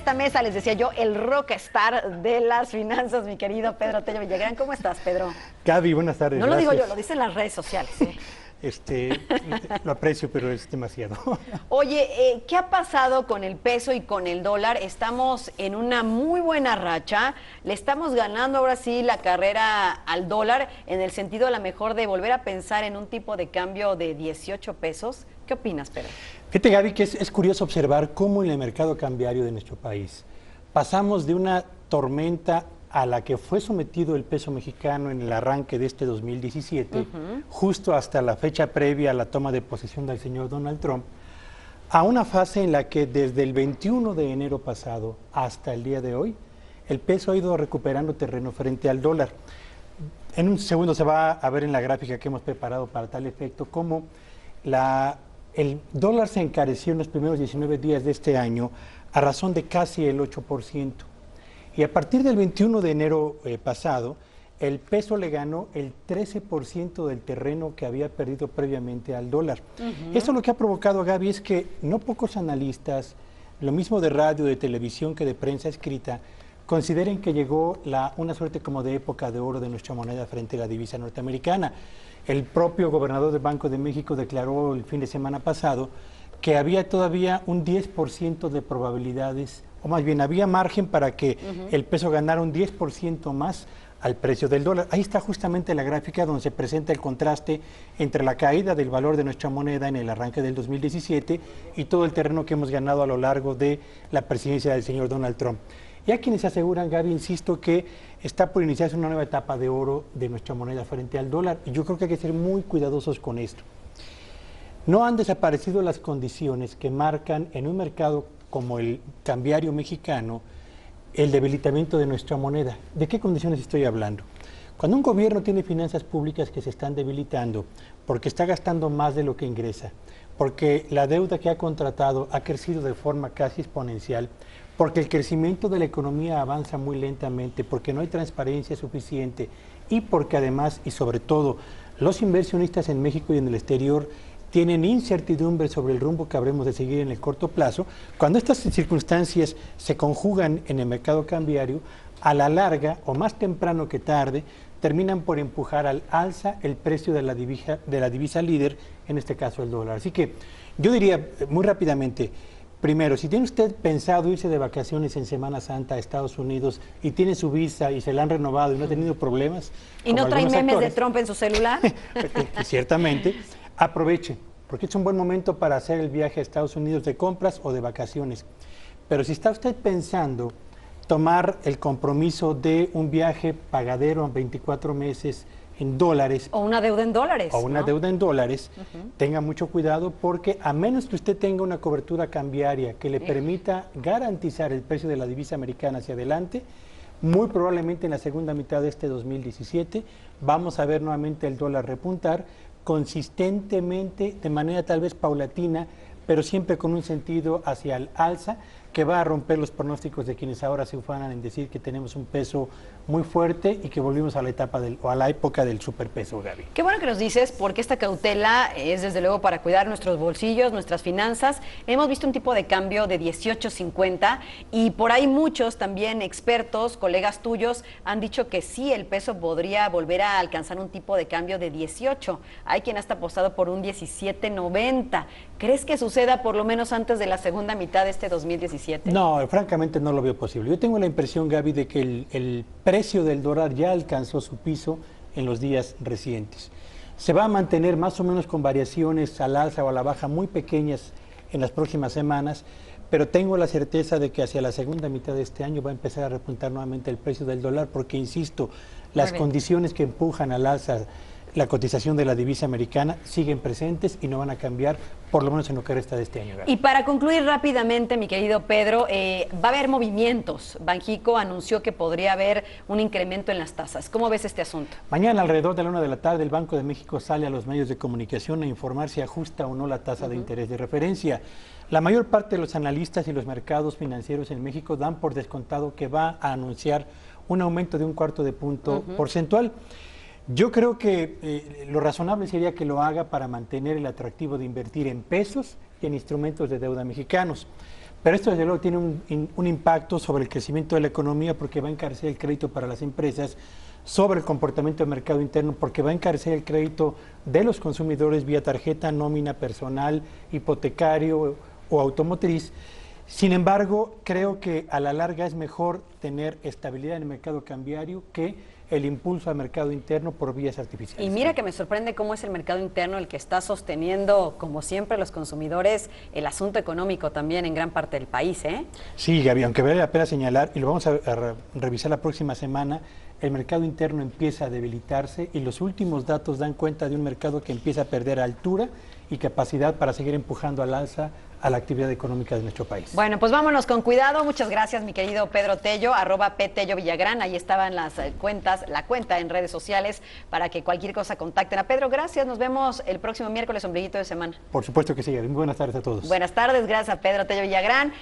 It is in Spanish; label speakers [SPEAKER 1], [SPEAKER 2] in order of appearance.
[SPEAKER 1] esta mesa, les decía yo, el rockstar de las finanzas, mi querido Pedro Tello Villagrán. ¿Cómo estás, Pedro?
[SPEAKER 2] Gaby, buenas tardes.
[SPEAKER 1] No lo digo
[SPEAKER 2] gracias.
[SPEAKER 1] yo, lo dicen las redes sociales.
[SPEAKER 2] Lo aprecio, pero es demasiado.
[SPEAKER 1] Oye, ¿qué ha pasado con el peso y con el dólar? Estamos en una muy buena racha, le estamos ganando ahora sí la carrera al dólar, en el sentido a lo mejor de volver a pensar en un tipo de cambio de 18 pesos. ¿Qué opinas, Pedro?
[SPEAKER 2] Fíjate, Gaby, que es curioso observar cómo en el mercado cambiario de nuestro país pasamos de una tormenta a la que fue sometido el peso mexicano en el arranque de este 2017, justo hasta la fecha previa a la toma de posesión del señor Donald Trump, a una fase en la que desde el 21 de enero pasado hasta el día de hoy, el peso ha ido recuperando terreno frente al dólar. En un segundo se va a ver en la gráfica que hemos preparado para tal efecto cómo el dólar se encareció en los primeros 19 días de este año a razón de casi el 8%. Y a partir del 21 de enero pasado, el peso le ganó el 13% del terreno que había perdido previamente al dólar. Eso lo que ha provocado, Gaby, es que no pocos analistas, lo mismo de radio, de televisión que de prensa escrita, consideren que llegó una suerte como de época de oro de nuestra moneda frente a la divisa norteamericana. El propio gobernador del Banco de México declaró el fin de semana pasado que había todavía un 10% de probabilidades, o más bien había margen para que el peso ganara un 10% más al precio del dólar. Ahí está justamente la gráfica donde se presenta el contraste entre la caída del valor de nuestra moneda en el arranque del 2017 y todo el terreno que hemos ganado a lo largo de la presidencia del señor Donald Trump. Y hay quienes aseguran, Gaby, insisto, que está por iniciarse una nueva etapa de oro de nuestra moneda frente al dólar. Y yo creo que hay que ser muy cuidadosos con esto. No han desaparecido las condiciones que marcan en un mercado como el cambiario mexicano el debilitamiento de nuestra moneda. ¿De qué condiciones estoy hablando? Cuando un gobierno tiene finanzas públicas que se están debilitando porque está gastando más de lo que ingresa, porque la deuda que ha contratado ha crecido de forma casi exponencial, porque el crecimiento de la economía avanza muy lentamente, porque no hay transparencia suficiente y porque además y sobre todo los inversionistas en México y en el exterior tienen incertidumbre sobre el rumbo que habremos de seguir en el corto plazo. Cuando estas circunstancias se conjugan en el mercado cambiario, a la larga, o más temprano que tarde, terminan por empujar al alza el precio de la divisa líder, en este caso el dólar. Así que yo diría muy rápidamente, primero, si tiene usted pensado irse de vacaciones en Semana Santa a Estados Unidos y tiene su visa y se la han renovado y no ha tenido problemas...
[SPEAKER 1] ¿Y no trae memes de Trump en su celular?
[SPEAKER 2] Ciertamente. Aproveche, porque es un buen momento para hacer el viaje a Estados Unidos de compras o de vacaciones. Pero si está usted pensando tomar el compromiso de un viaje pagadero a 24 meses en dólares.
[SPEAKER 1] O una deuda en dólares.
[SPEAKER 2] O una deuda en dólares, tenga mucho cuidado porque a menos que usted tenga una cobertura cambiaria que le permita garantizar el precio de la divisa americana hacia adelante, muy probablemente en la segunda mitad de este 2017 vamos a ver nuevamente el dólar repuntar consistentemente, de manera tal vez paulatina, pero siempre con un sentido hacia el alza, que va a romper los pronósticos de quienes ahora se ufanan en decir que tenemos un peso muy fuerte y que volvimos a la etapa o a la época del superpeso, Gaby.
[SPEAKER 1] Qué bueno que nos dices, porque esta cautela es desde luego para cuidar nuestros bolsillos, nuestras finanzas. Hemos visto un tipo de cambio de 18.50 y por ahí muchos también expertos, colegas tuyos, han dicho que sí, el peso podría volver a alcanzar un tipo de cambio de 18. Hay quien hasta apostado por un 17.90. ¿Crees que suceda por lo menos antes de la segunda mitad de este 2017?
[SPEAKER 2] No, francamente no lo veo posible. Yo tengo la impresión, Gaby, de que el precio del dólar ya alcanzó su piso en los días recientes. Se va a mantener más o menos con variaciones al alza o a la baja muy pequeñas en las próximas semanas, pero tengo la certeza de que hacia la segunda mitad de este año va a empezar a repuntar nuevamente el precio del dólar porque, insisto, las condiciones que empujan al alza la cotización de la divisa americana siguen presentes y no van a cambiar, por lo menos en lo que resta de este año.
[SPEAKER 1] Y para concluir rápidamente, mi querido Pedro, va a haber movimientos. Banjico anunció que podría haber un incremento en las tasas. ¿Cómo ves este asunto?
[SPEAKER 2] Mañana, alrededor de la 1 de la tarde, el Banco de México sale a los medios de comunicación a informar si ajusta o no la tasa de interés de referencia. La mayor parte de los analistas y los mercados financieros en México dan por descontado que va a anunciar un aumento de 1/4 punto porcentual. Yo creo que lo razonable sería que lo haga para mantener el atractivo de invertir en pesos y en instrumentos de deuda mexicanos. Pero esto desde luego tiene un impacto sobre el crecimiento de la economía porque va a encarecer el crédito para las empresas, sobre el comportamiento del mercado interno porque va a encarecer el crédito de los consumidores vía tarjeta, nómina personal, hipotecario o automotriz. Sin embargo, creo que a la larga es mejor tener estabilidad en el mercado cambiario que el impulso al mercado interno por vías artificiales.
[SPEAKER 1] Y mira que me sorprende cómo es el mercado interno el que está sosteniendo, como siempre, los consumidores, el asunto económico también en gran parte del país, ¿eh?
[SPEAKER 2] Sí, Gaby, aunque vale la pena señalar, y lo vamos a revisar la próxima semana, el mercado interno empieza a debilitarse y los últimos datos dan cuenta de un mercado que empieza a perder altura y capacidad para seguir empujando al alza a la actividad económica de nuestro país.
[SPEAKER 1] Bueno, pues vámonos con cuidado. Muchas gracias, mi querido Pedro Tello, @PTelloVillagrán. Ahí estaban las cuentas, la cuenta en redes sociales para que cualquier cosa contacten a Pedro. Gracias, nos vemos el próximo miércoles, ombliguito de semana.
[SPEAKER 2] Por supuesto que sí, Gaby. Muy buenas tardes a todos.
[SPEAKER 1] Buenas tardes, gracias a Pedro Tello Villagrán.